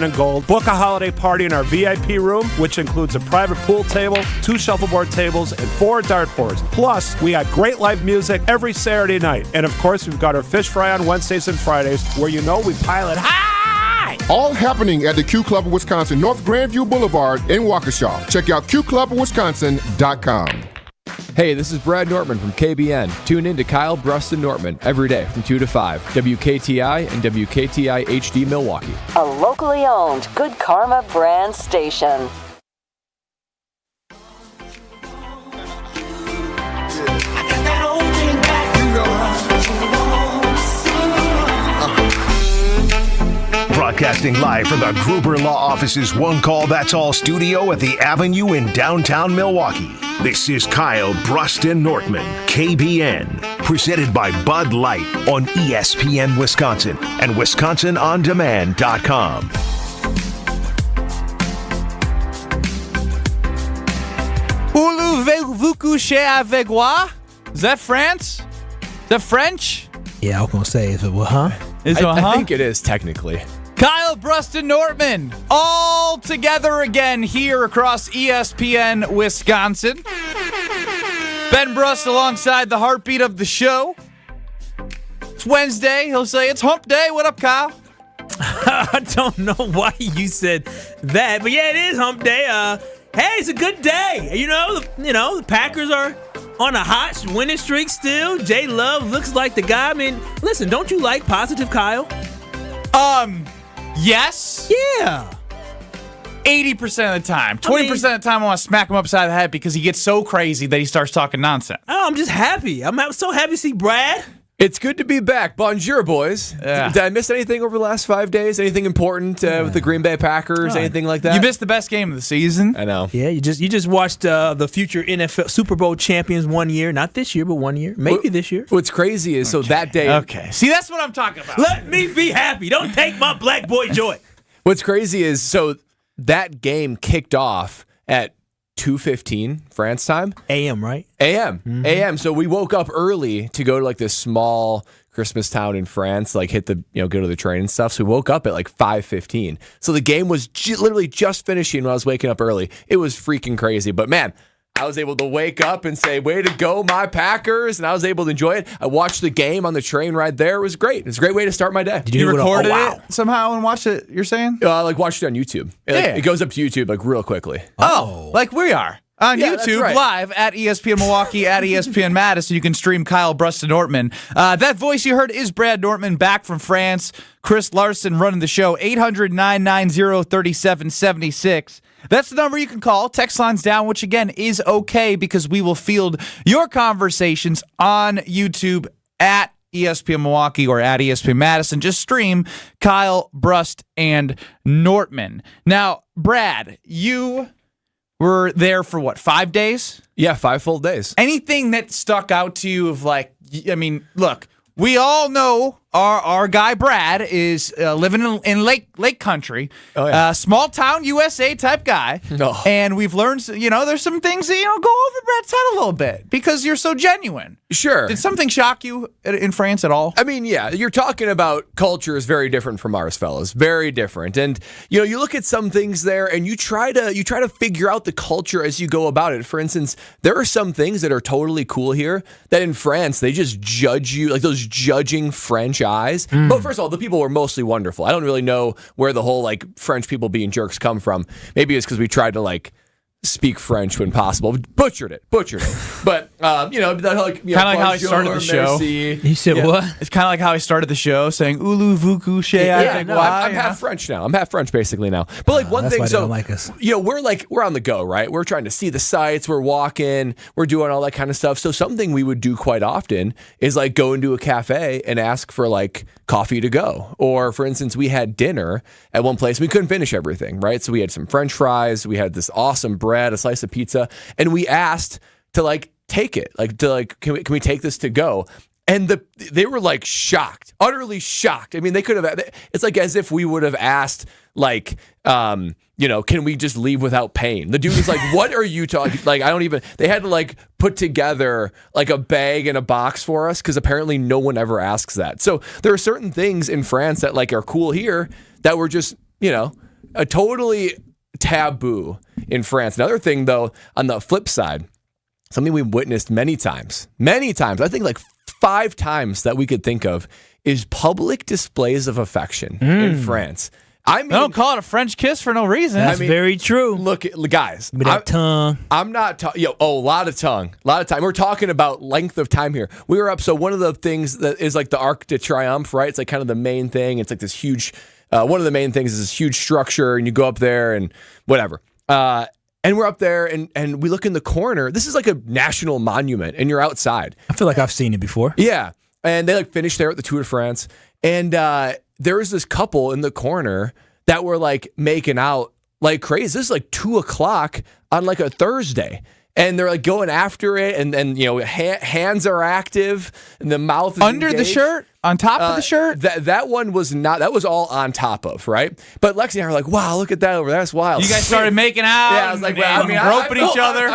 and gold. Book a holiday party in our VIP room, which includes a private pool table, 2 shuffleboard tables, and 4 dartboards. Plus, we got great live music every Saturday night. And of course, we've got our fish fry on Wednesdays and Fridays, where we pile it high! All happening at the Q Club of Wisconsin, North Grandview Boulevard in Waukesha. Check out qclubofwisconsin.com. Hey, this is Brad Nortman from KBN. Tune in to Kyle, Brust, and Nortman every day from 2 to 5. WKTI and WKTI HD Milwaukee. A locally owned Good Karma brand station. Broadcasting live from the Gruber Law Office's One Call That's All studio at the Avenue in downtown Milwaukee. This is Kyle, Brust, and Nortman, KBN, presented by Bud Light on ESPN Wisconsin and WisconsinOnDemand.com. Voulez-vous coucher avec moi? Is that France? Is that French? Yeah, I was going to say, is it what, huh? I think it is, technically. Kyle, Brust, and Nortman, all together again here across ESPN Wisconsin. Ben Brust alongside the heartbeat of the show. It's Wednesday. He'll say it's hump day. What up, Kyle? I don't know why you said that, but yeah, it is hump day. Hey, it's a good day. You know, the Packers are on a hot winning streak still. J Love looks like the guy. I mean, listen, don't you like positive Kyle? Yes. Yeah. 80% of the time. 20% of the time I want to smack him upside the head because he gets so crazy that he starts talking nonsense. Oh, I'm just happy. I'm so happy to see Brad. It's good to be back. Bonjour, boys. Yeah. Did I miss anything over the last 5 days? Anything important with the Green Bay Packers? Anything like that? You missed the best game of the season. I know. Yeah, you just watched the future NFL Super Bowl champions 1 year. Not this year, but 1 year. Maybe this year. What's crazy is, so that day... Okay. See, that's what I'm talking about. Let me be happy. Don't take my black boy joy. What's crazy is, so that game kicked off at 2:15 France time. AM, right? AM. Mm-hmm. AM. So we woke up early to go to like this small Christmas town in France, like go to the train and stuff. So we woke up at like 5:15. So the game was literally just finishing when I was waking up early. It was freaking crazy. But man, I was able to wake up and say, way to go, my Packers. And I was able to enjoy it. I watched the game on the train ride there. It was great. It's a great way to start my day. Did you record it somehow and watch it, you're saying? Watched it on YouTube. It goes up to YouTube like real quickly. Oh, like we are. On YouTube, right. live at ESPN Milwaukee, at ESPN Madison. You can stream Kyle, Brust, and Nortman. That voice you heard is Brad Nortman, back from France. Chris Larson running the show, 800-990-3776. That's the number you can call. Text line's down, which again is okay because we will field your conversations on YouTube at ESPN Milwaukee or at ESPN Madison. Just stream Kyle, Brust, and Nortman. Now, Brad, you were there for what, 5 days? Yeah, 5 full days. Anything that stuck out to you of like, I mean, look, we all know our guy Brad is living in Lake Country, small town USA type guy, and we've learned, there's some things that go over Brad's head a little bit because you're so genuine. Sure. Did something shock you in France at all? I mean, yeah, you're talking about culture is very different from ours, fellas. Very different. And you look at some things there and you try to figure out the culture as you go about it. For instance, there are some things that are totally cool here that in France they just judge you, like those judging French eyes. But first of all, the people were mostly wonderful. I don't really know where the whole like French people being jerks come from. Maybe it's because we tried to like speak French when possible. Butchered it. But, kind of like how he started the show. You said what? It's kind of like how he started the show, saying, Voulez-vous coucher avec moi? I'm half French now. I'm half French basically now. But like one that's thing, why they don't like us. We're on the go, right? We're trying to see the sights. We're walking. We're doing all that kind of stuff. So something we would do quite often is like go into a cafe and ask for like coffee to go. Or for instance, we had dinner at one place. We couldn't finish everything, right? So we had some French fries. We had this awesome bread, a slice of pizza, and we asked to like take it, can we take this to go? And they were like shocked, utterly shocked. I mean, they could have. It's like as if we would have asked, like, can we just leave without paying? The dude was like, "What are you talking?" Like, I don't even. They had to like put together like a bag and a box for us because apparently no one ever asks that. So there are certain things in France that like are cool here that were just totally taboo in France. Another thing, though, on the flip side, something we've witnessed many times, I think like 5 times that we could think of, is public displays of affection in France. I mean, they don't call it a French kiss for no reason. That's very true. Look, guys. Give me that tongue. I'm not talking. A lot of tongue. A lot of time. We're talking about length of time here. We were up. So one of the things that is like the Arc de Triomphe, right? It's like kind of the main thing. It's like this huge. One of the main things is this huge structure, and you go up there and whatever. And we're up there, and we look in the corner. This is like a national monument, and you're outside. I feel like I've seen it before. Yeah, and they like finished there at the Tour de France, and there was this couple in the corner that were like making out like crazy. This is like 2:00 on like a Thursday. And they're like going after it, and hands are active, and the mouth is under engaged. the shirt, on top of the shirt. That one was not. That was all on top of, right? But Lexi and I were like, "Wow, look at that over there. That's wild." You guys started making out. Yeah, I was like, well, I mean, groping each other.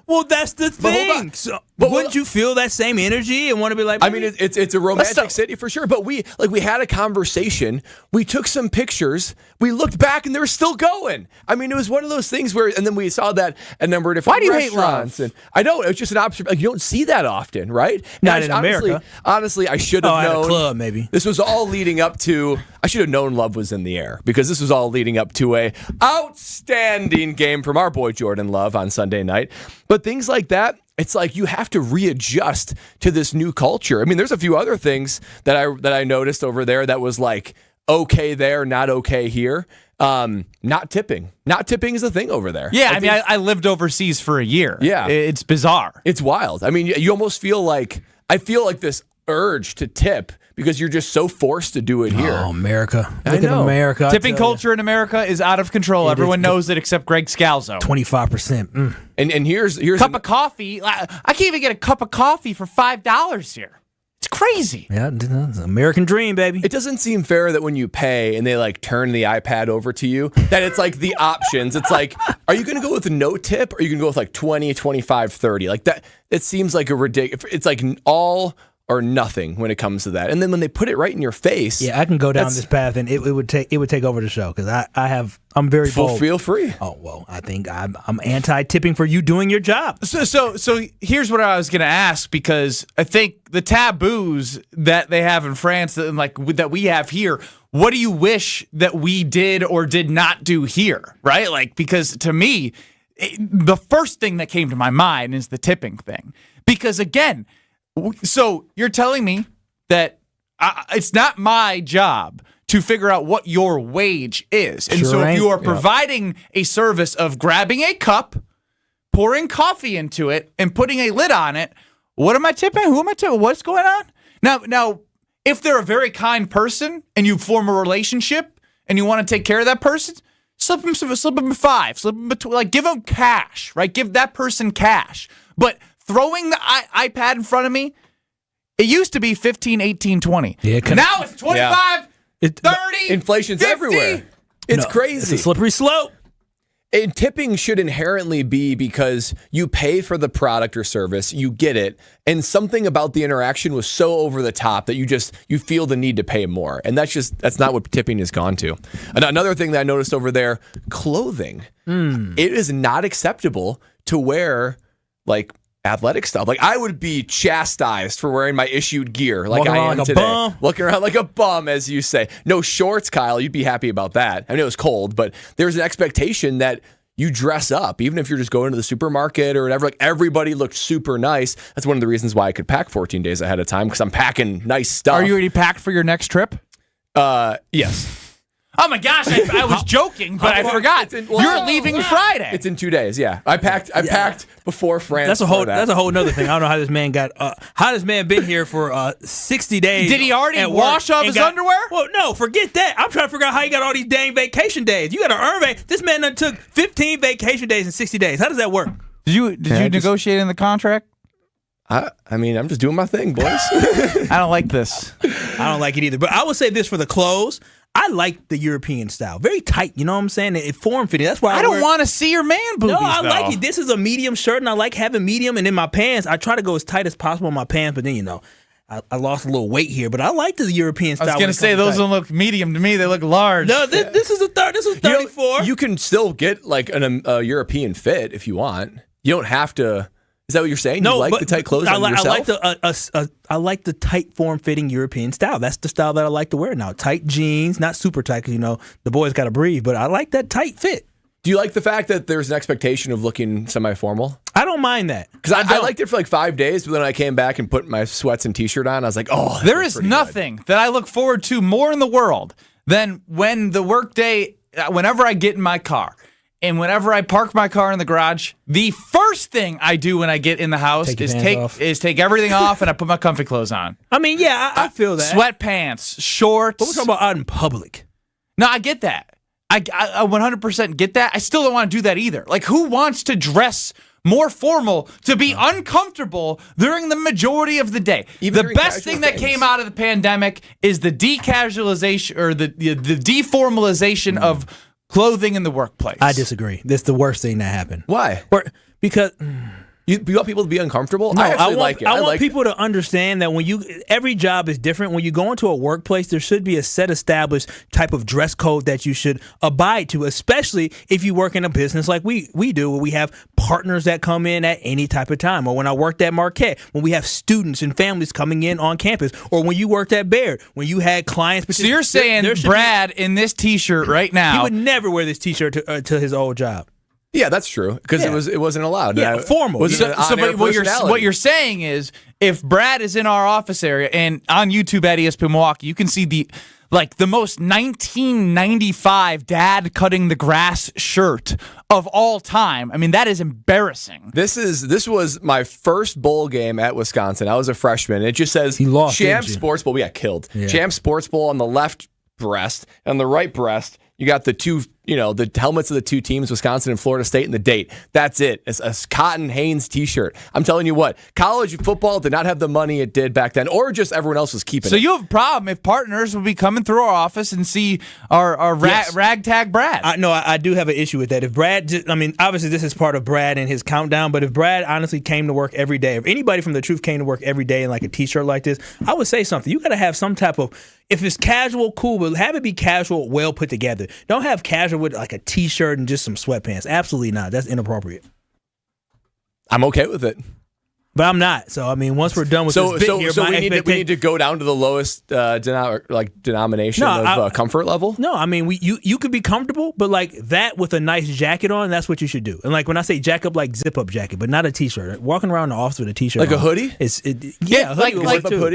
Well, that's the thing. But wouldn't you feel that same energy and want to be like? I mean, it's a romantic city for sure. But we had a conversation. We took some pictures. We looked back, and they were still going. I mean, it was one of those things where, and then we saw that a number of different. Why do you hate restaurants. love? And I know it's just an observation. Like, you don't see that often, right? Not in America. Honestly, I should have known. At a club, maybe. This was all leading up to. I should have known love was in the air, because this was all leading up to a outstanding game from our boy Jordan Love on Sunday night. But things like that, it's like you have to readjust to this new culture. I mean, there's a few other things that I noticed over there that was like okay there, not okay here. Not tipping. Not tipping is a thing over there. Yeah, I mean, I lived overseas for a year. Yeah. It's bizarre. It's wild. I mean, you almost feel like, I feel like this urge to tip because you're just so forced to do it here. Oh, America. I Look at know. America. I Tipping tell culture in America is out of control. Everyone knows it except Greg Scalzo. 25%. And here's Cup of coffee. I can't even get a cup of coffee for $5 here. It's crazy. Yeah, it's an American dream, baby. It doesn't seem fair that when you pay and they like turn the iPad over to you, that it's like the options. It's like, are you going to go with no tip, or are you going to go with like 20, 25, 30? Like that, it seems like a ridiculous. It's like all or nothing when it comes to that. And then when they put it right in your face. Yeah, I can go down this path, and it would take over the show, because I'm very bold. Feel free. Oh, well, I think I'm anti-tipping for you doing your job. So here's what I was going to ask, because I think the taboos that they have in France and like that we have here, what do you wish that we did or did not do here, right? Like, because to me, the first thing that came to my mind is the tipping thing. Because again, so you're telling me that it's not my job to figure out what your wage is. And so if you are providing a service of grabbing a cup, pouring coffee into it, and putting a lid on it, what am I tipping? Who am I tipping? What's going on? Now, if they're a very kind person and you form a relationship and you want to take care of that person, slip them 5, slip them like give them cash, right? Give that person cash. But throwing the iPad in front of me, it used to be 15, 18, 20. Yeah, now it's 25, 30, Inflation's 50. everywhere. It's crazy. It's a slippery slope. And tipping should inherently be because you pay for the product or service, you get it, and something about the interaction was so over the top that you feel the need to pay more. And that's not what tipping has gone to. And another thing that I noticed over there, clothing. It is not acceptable to wear like athletic stuff. Like, I would be chastised for wearing my issued gear like Walking I around am like a today. bum. Looking around like a bum, as you say. No shorts, Kyle. You'd be happy about that. I mean, it was cold, but there's an expectation that you dress up, even if you're just going to the supermarket or whatever. Like, everybody looked super nice. That's one of the reasons why I could pack 14 days ahead of time, because I'm packing nice stuff. Are you already packed for your next trip? Yes. Oh my gosh, I was joking, but I forgot. You're leaving Friday. It's in 2 days. Yeah, I packed before France. That's a whole nother thing. I don't know how this man got. How this man been here for 60 days? Did he already wash off his underwear? Well, no, forget that. I'm trying to figure out how he got all these dang vacation days. You got to earn This man done took 15 vacation days in 60 days. How does that work? Did you negotiate in the contract? I mean, I'm just doing my thing, boys. I don't like this. I don't like it either. But I would say this for the clothes. I like the European style. Very tight, you know what I'm saying? It form fitting. That's why I don't want to see your man boobies. No, I though. like it. This is a medium shirt, and I like having medium. And in my pants, I try to go as tight as possible in my pants. But then, I lost a little weight here, but I like the European style. I was going to say those don't look medium to me. They look large. No, this is a third. This is 34. You can still get like a European fit if you want. You don't have to. Is that what you're saying? No, you like the tight clothes on yourself? I like the tight form-fitting European style. That's the style that I like to wear now. Tight jeans, not super tight because the boys got to breathe, but I like that tight fit. Do you like the fact that there's an expectation of looking semi-formal? I don't mind that. Because I liked it for like 5 days, but then I came back and put my sweats and t-shirt on. I was like, oh, there is nothing that I look forward to more in the world than when the workday, whenever I get in my car and whenever I park my car in the garage, the first thing I do when I get in the house is take everything off and I put my comfy clothes on. I mean, yeah, I feel that. Sweatpants, shorts. But we're talking about out in public. No, I get that. I 100% get that. I still don't want to do that either. Like, who wants to dress more formal to be uncomfortable during the majority of the day? Even the best thing that came out of the pandemic is the decasualization or the deformalization of clothing in the workplace. I disagree. That's the worst thing that happened. Why? Because you want people to be uncomfortable? No, I actually like it. I want people to understand that every job is different. When you go into a workplace, there should be a set established type of dress code that you should abide to, especially if you work in a business like we do, where we have partners that come in at any type of time. Or when I worked at Marquette, when we have students and families coming in on campus. Or when you worked at Baird, when you had clients. So you're saying Brad in this T-shirt right now. He would never wear this T-shirt to his old job. Yeah, that's true because it wasn't allowed. Yeah, formal. What you're saying is, if Brad is in our office area and on YouTube at ESPN Milwaukee, you can see the most 1995 dad cutting the grass shirt of all time. I mean, that is embarrassing. This was my first bowl game at Wisconsin. I was a freshman. It just says Champ Sports Bowl. We got killed. Yeah. Champ Sports Bowl on the left breast and on the right breast. You got the two, the helmets of the two teams, Wisconsin and Florida State, and the date. That's it. It's a Cotton Hanes T-shirt. I'm telling you what, college football did not have the money it did back then, or just everyone else was keeping it. So you have a problem if partners will be coming through our office and see our ragtag Brad. I do have an issue with that. If Brad, obviously this is part of Brad and his countdown, but if Brad honestly came to work every day, if anybody from the Truth came to work every day in like a T-shirt like this, I would say something. You got to have some type of, if it's casual, cool, but have it be casual, well put together. Don't have casual with like a T-shirt and just some sweatpants. Absolutely not. That's inappropriate. I'm okay with it. But I'm not. So, once we're done with this bit here, we need to go down to the lowest denomination of comfort level? No, you could be comfortable, but like that with a nice jacket on, that's what you should do. And like when I say jack up, like zip up jacket, but not a T-shirt. Walking around the office with a T-shirt like a hoodie? A hoodie.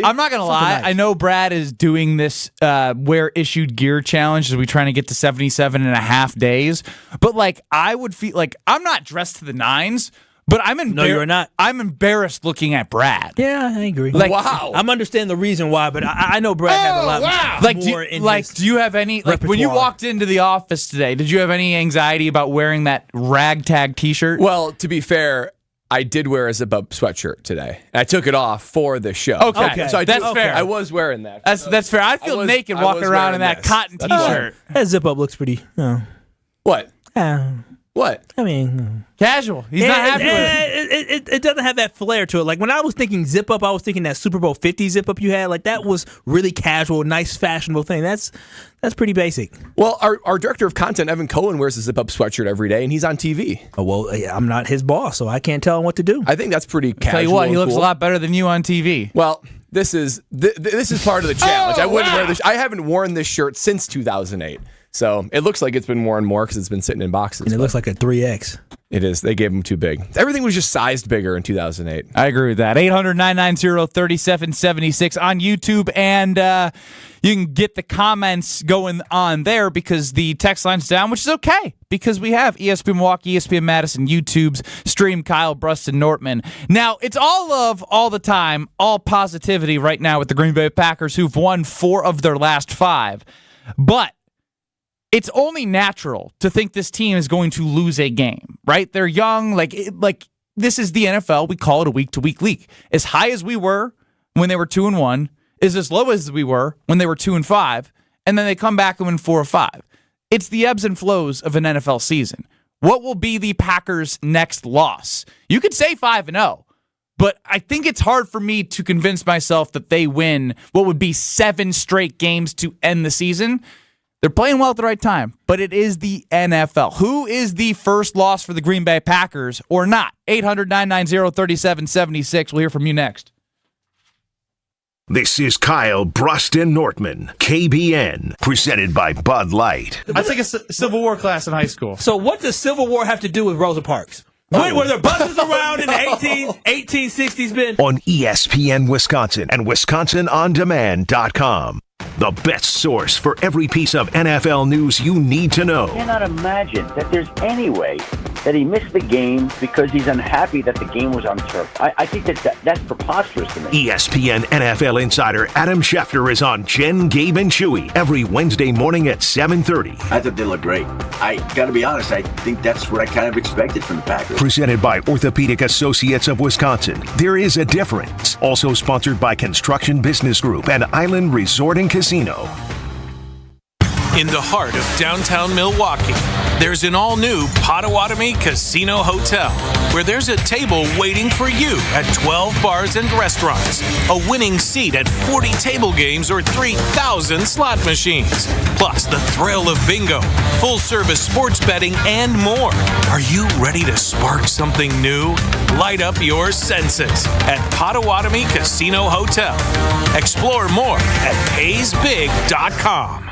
I'm not going to lie. Nice. I know Brad is doing this wear issued gear challenge as we trying to get to 77.5 days. But like I would feel like I'm not dressed to the nines. But I'm embarrassed. No, you're not. I'm embarrassed looking at Brad. Yeah, I agree. Wow. I'm understanding the reason why, but I know Brad has a lot more in his do you have any, repertoire. When you walked into the office today, did you have any anxiety about wearing that ragtag T-shirt? Well, to be fair, I did wear a zip-up sweatshirt today. I took it off for the show. Okay. So that's fair. I was wearing that. That's fair. I feel naked walking around in that cotton T-shirt. That zip-up looks pretty, What? What? Casual. He's not happy with it. It doesn't have that flair to it. Like when I was thinking zip up, I was thinking that Super Bowl 50 zip up you had. Like that was really casual, nice, fashionable thing. That's pretty basic. Well, our director of content, Evan Cohen, wears a zip up sweatshirt every day, and he's on TV. Oh, well, I'm not his boss, so I can't tell him what to do. I think that's pretty casual. Tell you what, he looks cool. a lot better than you on TV. Well, this is part of the challenge. I wouldn't wear this. I haven't worn this shirt since 2008. So it looks like it's been worn more because it's been sitting in boxes. And it looks like a 3X. It is. They gave them too big. Everything was just sized bigger in 2008. I agree with that. 800-990-3776 on YouTube. And you can get the comments going on there because the text line's down, which is okay because we have ESPN Milwaukee, ESPN Madison, YouTube's stream, Kyle, Brust, and Nortman. Now, it's all love all the time, all positivity right now with the Green Bay Packers who've won 4 of their last 5. But it's only natural to think this team is going to lose a game, right? They're young. Like this is the NFL. We call it a week-to-week league. As high as we were when they were 2-1 is as low as we were when they were 2-5, and then they come back and win 4 or 5. It's the ebbs and flows of an NFL season. What will be the Packers' next loss? You could say 5-0, But I think it's hard for me to convince myself that they win what would be 7 straight games to end the season. They're playing well at the right time, but it is the NFL. Who is the first loss for the Green Bay Packers or not? 800-990-3776. We'll hear from you next. This is Kyle, Brust, and Nortman, KBN, presented by Bud Light. I took a Civil War class in high school. So what does Civil War have to do with Rosa Parks? Were there buses around in the 1860s, Ben? On ESPN Wisconsin and WisconsinOnDemand.com. The best source for every piece of NFL news you need to know. I cannot imagine that there's any way that he missed the game because he's unhappy that the game was on turf. I think that's preposterous to me. ESPN NFL insider Adam Schefter is on Jen, Gabe, and Chewy every Wednesday morning at 7:30. I thought they looked great. I got to be honest, I think that's what I kind of expected from the Packers. Presented by Orthopedic Associates of Wisconsin. There is a difference. Also sponsored by Construction Business Group and Island Resort and Casino. In the heart of downtown Milwaukee, there's an all-new Potawatomi Casino Hotel, where there's a table waiting for you at 12 bars and restaurants, a winning seat at 40 table games or 3,000 slot machines, plus the thrill of bingo, full-service sports betting, and more. Are you ready to spark something new? Light up your senses at Potawatomi Casino Hotel. Explore more at paysbig.com.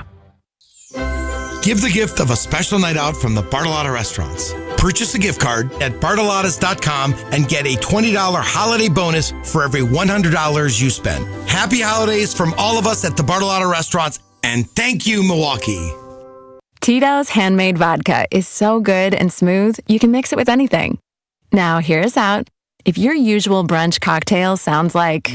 Give the gift of a special night out from the Bartolotta Restaurants. Purchase a gift card at bartolottas.com and get a $20 holiday bonus for every $100 you spend. Happy holidays from all of us at the Bartolotta Restaurants, and thank you, Milwaukee. Tito's handmade vodka is so good and smooth, you can mix it with anything. Now, hear us out. If your usual brunch cocktail sounds like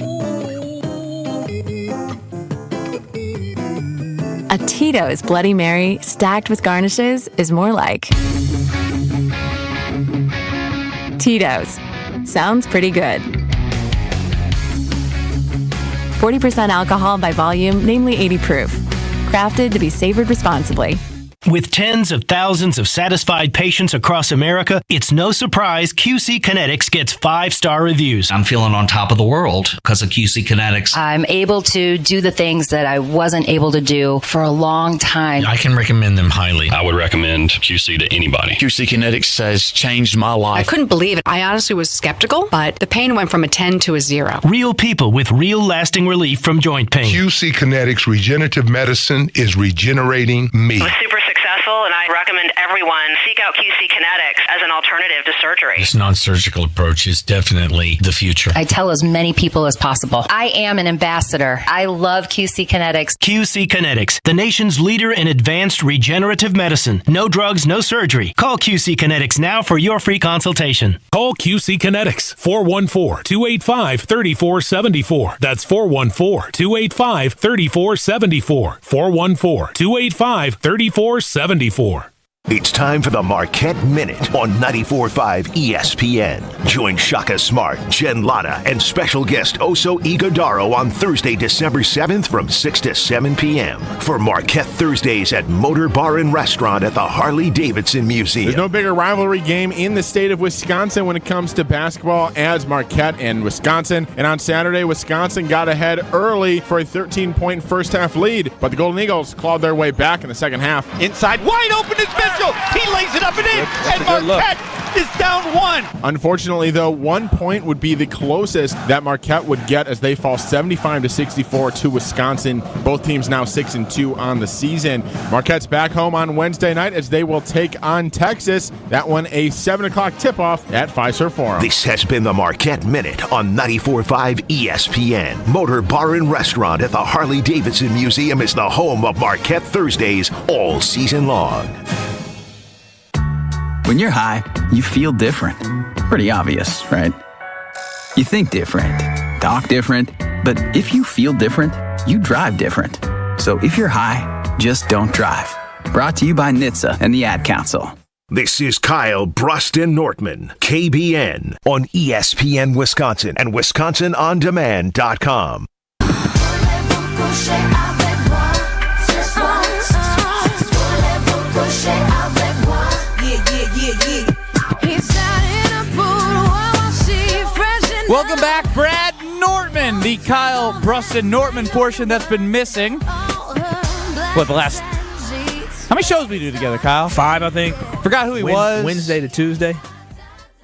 a Tito's Bloody Mary stacked with garnishes is more like Tito's. Sounds pretty good. 40% alcohol by volume, namely 80 proof. Crafted to be savored responsibly. With tens of thousands of satisfied patients across America, it's no surprise QC Kinetics gets 5-star reviews. I'm feeling on top of the world because of QC Kinetics. I'm able to do the things that I wasn't able to do for a long time. I can recommend them highly. I would recommend QC to anybody. QC Kinetics has changed my life. I couldn't believe it. I honestly was skeptical, but the pain went from a 10 to a 0. Real people with real lasting relief from joint pain. QC Kinetics Regenerative Medicine is regenerating me. Super successful, and I recommend everyone seek out QC Kinetics as an alternative to surgery. This non-surgical approach is definitely the future. I tell as many people as possible. I am an ambassador. I love QC Kinetics. QC Kinetics, the nation's leader in advanced regenerative medicine. No drugs, no surgery. Call QC Kinetics now for your free consultation. Call QC Kinetics, 414-285-3474. That's 414-285-3474. 414-285-3474. It's time for the Marquette Minute on 94.5 ESPN. Join Shaka Smart, Jen Latta, and special guest Oso Ighodaro on Thursday, December 7th from 6 to 7 p.m. for Marquette Thursdays at Motor Bar and Restaurant at the Harley-Davidson Museum. There's no bigger rivalry game in the state of Wisconsin when it comes to basketball as Marquette and Wisconsin. And on Saturday, Wisconsin got ahead early for a 13-point first-half lead, but the Golden Eagles clawed their way back in the second half. Inside, wide open is Mitchell. He lays it up and in, and Marquette is down 1. Unfortunately, though, 1 point would be the closest that Marquette would get as they fall 75-64 to Wisconsin. Both teams now 6-2 on the season. Marquette's back home on Wednesday night as they will take on Texas. That one a 7 o'clock tip-off at Fiserv Forum. This has been the Marquette Minute on 94.5 ESPN. Motor Bar and Restaurant at the Harley-Davidson Museum is the home of Marquette Thursdays all season long. When you're high, you feel different. Pretty obvious, right? You think different, talk different, but if you feel different, you drive different. So if you're high, just don't drive. Brought to you by NHTSA and the Ad Council. This is Kyle, Brust, and Nortman, KBN, on ESPN Wisconsin and WisconsinOnDemand.com. Welcome back, Brad Nortman, the Kyle Brust and Nortman portion that's been missing. What, the last... How many shows we do together, Kyle? 5, I think. Forgot who he was. Wednesday to Tuesday.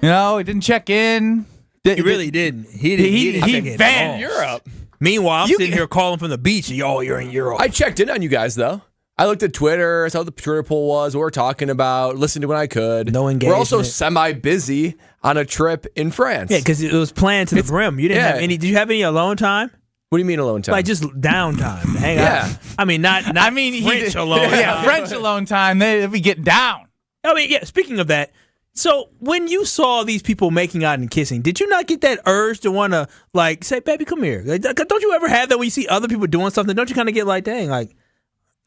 You know, he didn't check in. He really didn't. He didn't. He vanished. Europe. Meanwhile, I'm sitting here calling from the beach. You're in Europe. I checked in on you guys, though. I looked at Twitter, saw what the Twitter poll was, what we're talking about, listened to when I could. No engagement. We're also semi-busy on a trip in France. Yeah, because it was planned to the brim. You didn't have any. Did you have any alone time? What do you mean alone time? Like just downtime. Hang out. I mean, not French alone time. Yeah, French alone time. They'd be getting down. I mean, yeah, speaking of that, so when you saw these people making out and kissing, did you not get that urge to want to, like, say, baby, come here? Like, don't you ever have that when you see other people doing something? Don't you kind of get like, dang, like,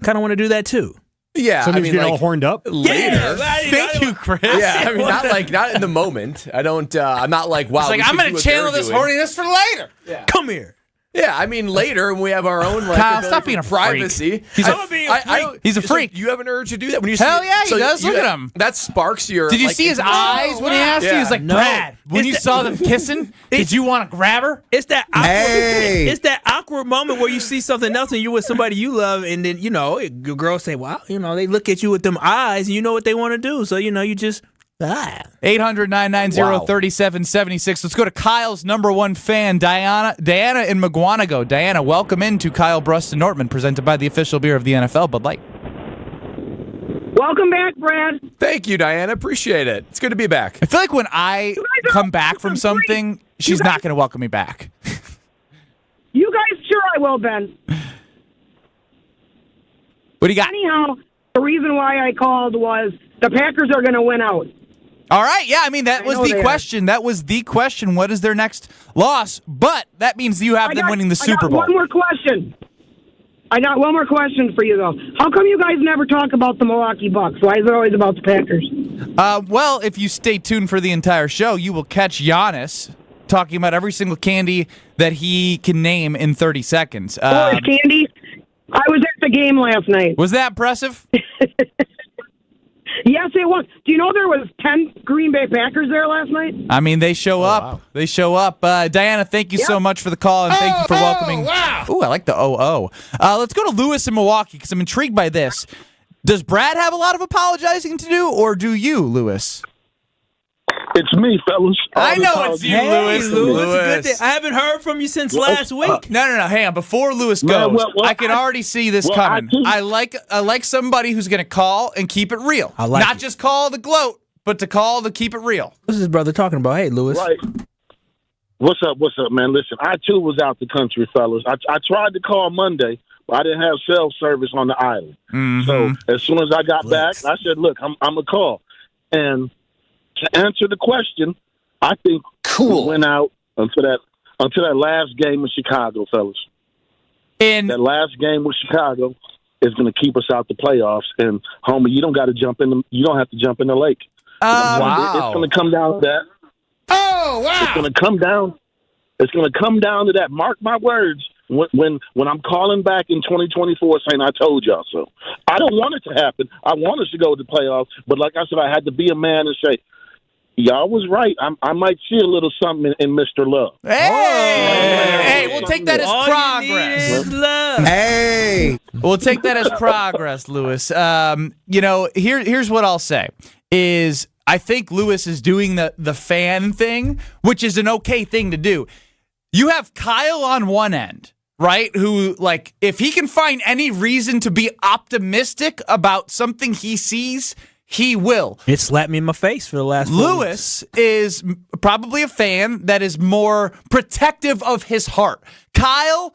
kind of want to do that too? Yeah, Somebody's getting all horned up. Later. Thank you, Chris. Yeah, I mean, not in the moment. I don't. I'm not like, wow. It's like, I'm going to channel this horniness for later. Yeah. Come here. Yeah, I mean, later when we have our own, like, Kyle, stop being a privacy. Freak. He's a so freak. you have an urge to do that when you Hell see. yeah, he does. Look at him. That sparks your. Did you like, see his eyes when he asked you? He was like, Brad, when you saw them kissing, did you want to grab her? It's that awkward, it's that awkward moment where you see something else and you're with somebody you love, and then, you know, your girls say, well, you know, they look at you with them eyes and you know what they want to do. So, you know, you just... 800-990-3776. Let's go to Kyle's number one fan, Diana in McGuanago. Diana, welcome into Kyle Brust and Nortman, presented by the official beer of the NFL, Bud Light. Welcome back, Brad. Thank you, Diana. Appreciate it. It's good to be back. I feel like when I come back from something, she's not going to welcome me back. You guys, sure I will, Ben. What do you got? Anyhow, the reason why I called was the Packers are going to win out. All right, yeah, I mean, that was the question. That was the question. What is their next loss? But that means you have them winning the Super Bowl. One more question. I got one more question for you, though. How come you guys never talk about the Milwaukee Bucks? Why is it always about the Packers? Well, if you stay tuned for the entire show, you will catch Giannis talking about every single candy that he can name in 30 seconds. Candy? I was at the game last night. Was that impressive? Yes, it was. Do you know there was 10 Green Bay Packers there last night? I mean, they show up. Wow. They show up. Diana, thank you so much for the call, and thank you for welcoming. Wow. Ooh, I like the oh. Let's go to Lewis in Milwaukee, because I'm intrigued by this. Does Brad have a lot of apologizing to do, or do you, Lewis? It's me, fellas. I know it's you, Lewis. Good day. I haven't heard from you since last week. No. Hang on. Before Lewis goes, I can already see this coming. I like somebody who's going to call and keep it real. Not just call the gloat, but to call to keep it real. What's his brother talking about? Hey, Lewis. Right. What's up, man? Listen, I, too, was out the country, fellas. I tried to call Monday, but I didn't have cell service on the island. Mm-hmm. So as soon as I got back, I said, look, I'm going to call. And to answer the question, I think we went out until that last game in Chicago, fellas. And that last game with Chicago is going to keep us out the playoffs. And homie, you don't have to jump in the lake. Wow. It's going to come down to that. Oh wow! It's going to come down. It's going to come down to that. Mark my words. When I'm calling back in 2024 saying I told y'all so. I don't want it to happen. I want us to go to the playoffs. But like I said, I had to be a man and say, y'all was right. I might see a little something in Mr. Love. Hey, we'll take that as progress. Hey, we'll take that as progress, Lewis. Here's what I'll say is I think Lewis is doing the fan thing, which is an okay thing to do. You have Kyle on one end, right? Who, like, if he can find any reason to be optimistic about something he sees, he will. It slapped me in my face for the last 4 Lewis is probably a fan that is more protective of his heart. Kyle,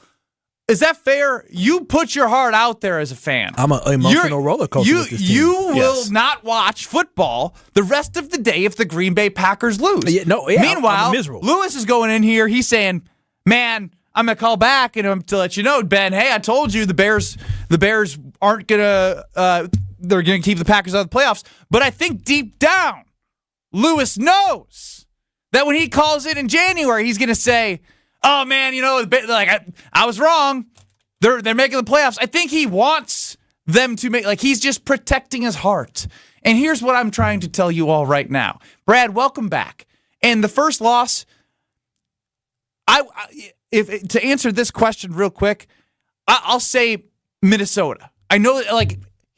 is that fair? You put your heart out there as a fan. I'm an emotional roller coaster with this team. You will not watch football the rest of the day if the Green Bay Packers lose. Meanwhile, I'm miserable. Lewis is going in here. He's saying, man, I'm going to call back and to let you know, Ben, hey, I told you the Bears aren't going to they're going to keep the Packers out of the playoffs. But I think deep down, Lewis knows that when he calls in January, he's going to say, oh, man, I was wrong. They're making the playoffs. I think he wants them to make, he's just protecting his heart. And here's what I'm trying to tell you all right now. Brad, welcome back. And the first loss, if to answer this question real quick, I'll say Minnesota. I know,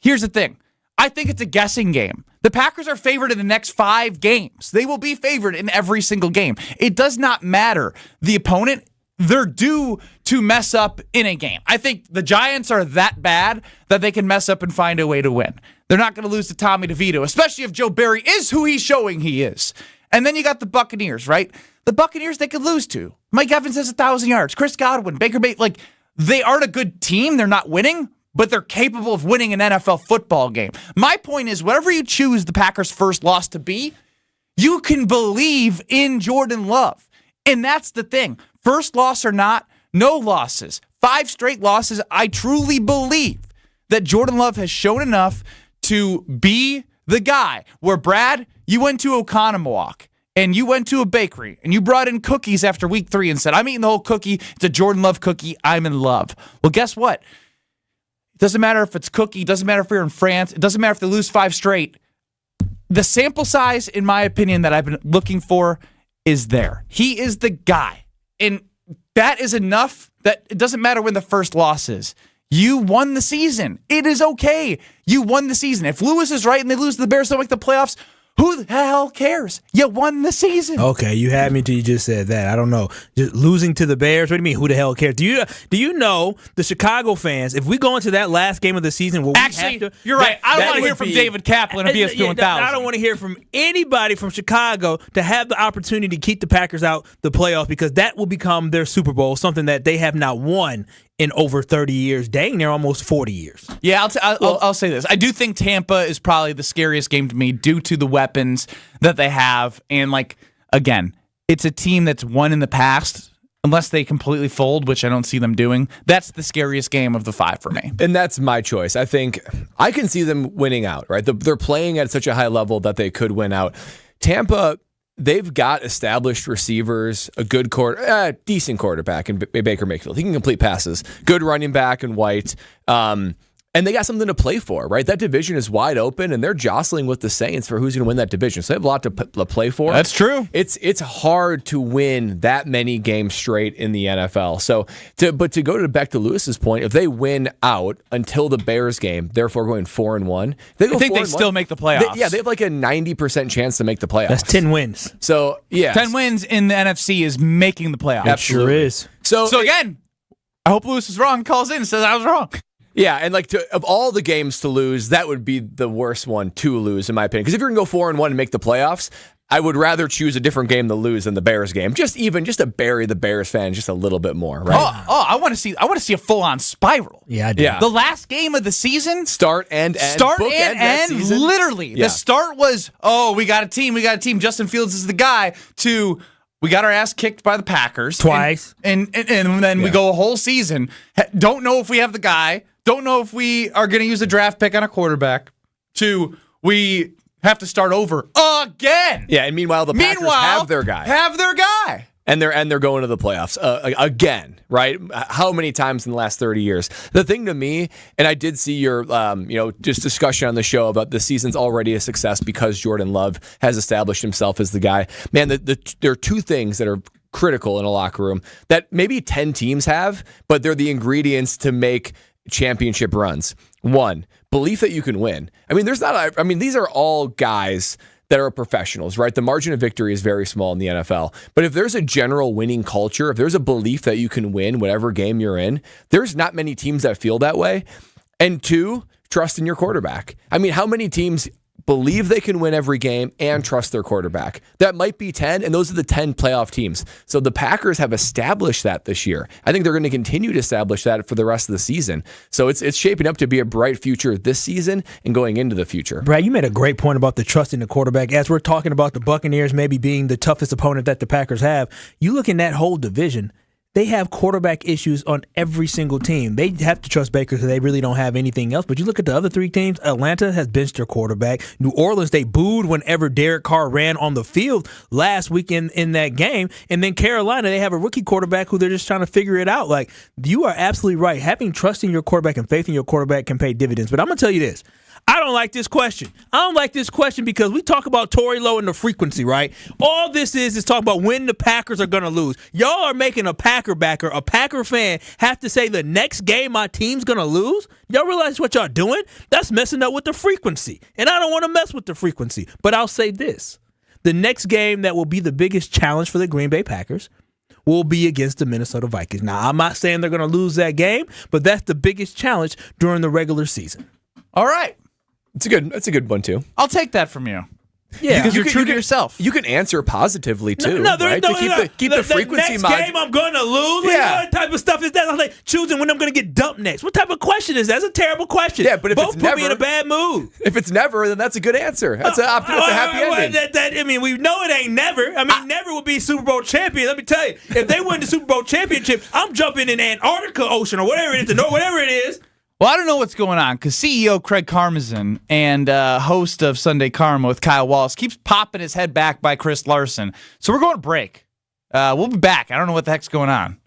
here's the thing. I think it's a guessing game. The Packers are favored in the next 5 games. They will be favored in every single game. It does not matter. The opponent, they're due to mess up in a game. I think the Giants are that bad that they can mess up and find a way to win. They're not going to lose to Tommy DeVito, especially if Joe Barry is who he's showing he is. And then you got the Buccaneers, right? The Buccaneers they could lose to. Mike Evans has 1,000 yards. Chris Godwin, Baker Mayfield, they aren't a good team. They're not winning, but they're capable of winning an NFL football game. My point is, whatever you choose the Packers' first loss to be, you can believe in Jordan Love. And that's the thing. First loss or not, no losses. 5 straight losses. I truly believe that Jordan Love has shown enough to be the guy where, Brad, you went to Oconomowoc and you went to a bakery and you brought in cookies after week 3 and said, I'm eating the whole cookie. It's a Jordan Love cookie. I'm in love. Well, guess what? It doesn't matter if it's cookie. It doesn't matter if you're in France. It doesn't matter if they lose 5 straight. The sample size, in my opinion, that I've been looking for is there. He is the guy. And that is enough that it doesn't matter when the first loss is. You won the season. It is okay. You won the season. If Lewis is right and they lose to the Bears, don't make the playoffs, who the hell cares? You won the season. Okay, you had me till you just said that. I don't know. Just losing to the Bears, what do you mean, who the hell cares? Do you know the Chicago fans, if we go into that last game of the season where you're right. I don't want to hear from David Kaplan of ESPN 1000. I don't want to hear from anybody from Chicago to have the opportunity to keep the Packers out the playoffs, because that will become their Super Bowl, something that they have not won in over 30 years. Dang, they're almost 40 years. Yeah, I'll say this. I do think Tampa is probably the scariest game to me due to the weapons that they have. And, again, it's a team that's won in the past, unless they completely fold, which I don't see them doing. That's the scariest game of the 5 for me. And that's my choice. I think I can see them winning out, right? They're playing at such a high level that they could win out. Tampa, they've got established receivers, a good decent quarterback in Baker Mayfield. He can complete passes. Good running back in White. And they got something to play for, right? That division is wide open, and they're jostling with the Saints for who's going to win that division. So they have a lot to play for. That's true. It's hard to win that many games straight in the NFL. So, to go back to Lewis's point, if they win out until the Bears game, therefore going 4-1, I think they still make the playoffs. They have like a 90% chance to make the playoffs. That's 10 wins. So, yeah. 10 wins in the NFC is making the playoffs. It sure is. So again, I hope Lewis is wrong, calls in and says I was wrong. Yeah, and of all the games to lose, that would be the worst one to lose, in my opinion. Because if you're going to go 4-1 and make the playoffs, I would rather choose a different game to lose than the Bears game. Just to bury the Bears fans just a little bit more, right? I want to see a full-on spiral. Yeah, I do. Yeah. The last game of the season, start and end. Literally, yeah. The start was, we got a team. Justin Fields is the guy. To we got our ass kicked by the Packers twice, and then we go a whole season. Don't know if we have the guy. Don't know if we are going to use a draft pick on a quarterback. We have to start over again. Yeah, and meanwhile the Packers have their guy. And they're going to the playoffs again, right? How many times in the last 30 years? The thing to me, and I did see your just discussion on the show about the season's already a success because Jordan Love has established himself as the guy. Man, there are 2 things that are critical in a locker room that maybe 10 teams have, but they're the ingredients to make championship runs. 1, belief that you can win. These are all guys that are professionals, right? The margin of victory is very small in the NFL. But if there's a general winning culture, if there's a belief that you can win whatever game you're in, there's not many teams that feel that way. And 2, trust in your quarterback. How many teams believe they can win every game and trust their quarterback? That might be 10, and those are the 10 playoff teams. So the Packers have established that this year. I think they're going to continue to establish that for the rest of the season. So it's shaping up to be a bright future this season and going into the future. Brad, you made a great point about the trust in the quarterback. As we're talking about the Buccaneers maybe being the toughest opponent that the Packers have, you look in that whole division, they have quarterback issues on every single team. They have to trust Baker because they really don't have anything else. But you look at the other 3 teams, Atlanta has benched their quarterback. New Orleans, they booed whenever Derek Carr ran on the field last weekend in that game. And then Carolina, they have a rookie quarterback who they're just trying to figure it out. You are absolutely right. Having trust in your quarterback and faith in your quarterback can pay dividends. But I'm going to tell you this. I don't like this question. I don't like this question because we talk about Torey Lowe and the frequency, right? All this is talking about when the Packers are going to lose. Y'all are making a Packer backer, a Packer fan, have to say the next game my team's going to lose? Y'all realize what y'all doing? That's messing up with the frequency. And I don't want to mess with the frequency. But I'll say this. The next game that will be the biggest challenge for the Green Bay Packers will be against the Minnesota Vikings. Now, I'm not saying they're going to lose that game, but that's the biggest challenge during the regular season. All right. That's a good one, too. I'll take that from you. Yeah, because you're true to yourself. You can answer positively too, right? To keep the frequency. The next game I'm going to lose. Yeah. What type of stuff is that? I'm like choosing when I'm going to get dumped next. What type of question is that? That's a terrible question. Yeah, but if both it's put never, me in a bad mood. If it's never, then that's a good answer. That's a happy ending. I mean, we know it ain't never. I mean, never would be Super Bowl champion. Let me tell you, if they win the Super Bowl championship, I'm jumping in Antarctica Ocean or whatever it is, whatever it is. Well, I don't know what's going on because CEO Craig Karmazin and host of Sunday Karma with Kyle Wallace keeps popping his head back by Chris Larson. So we're going to break. We'll be back. I don't know what the heck's going on.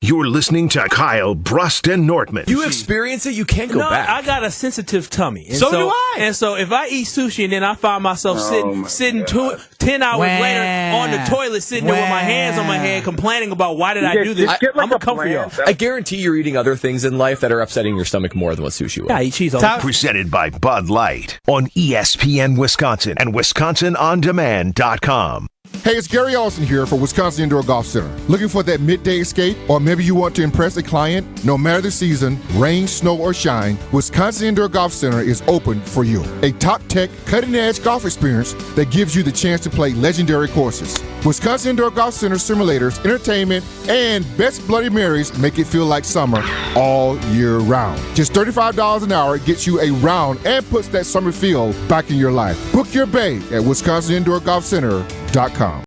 You're listening to Kyle, Brust, and Nortman. You experience it, you can't go back. I got a sensitive tummy. And so do I. And so if I eat sushi and then I find myself sitting 10 hours later on the toilet, sitting there with my hands on my head, complaining about why did I do this, I'm going to come for y'all. I guarantee you're eating other things in life that are upsetting your stomach more than what sushi will. Yeah, I eat cheese all the time. Presented by Bud Light on ESPN Wisconsin and WisconsinOnDemand.com. Hey, it's Gary Olson here for Wisconsin Indoor Golf Center. Looking for that midday escape? Or maybe you want to impress a client? No matter the season, rain, snow, or shine, Wisconsin Indoor Golf Center is open for you. A top-tech, cutting-edge golf experience that gives you the chance to play legendary courses. Wisconsin Indoor Golf Center simulators, entertainment, and best Bloody Marys make it feel like summer all year round. Just $35 an hour gets you a round and puts that summer feel back in your life. Book your bay at WisconsinIndoorGolfCenter.com.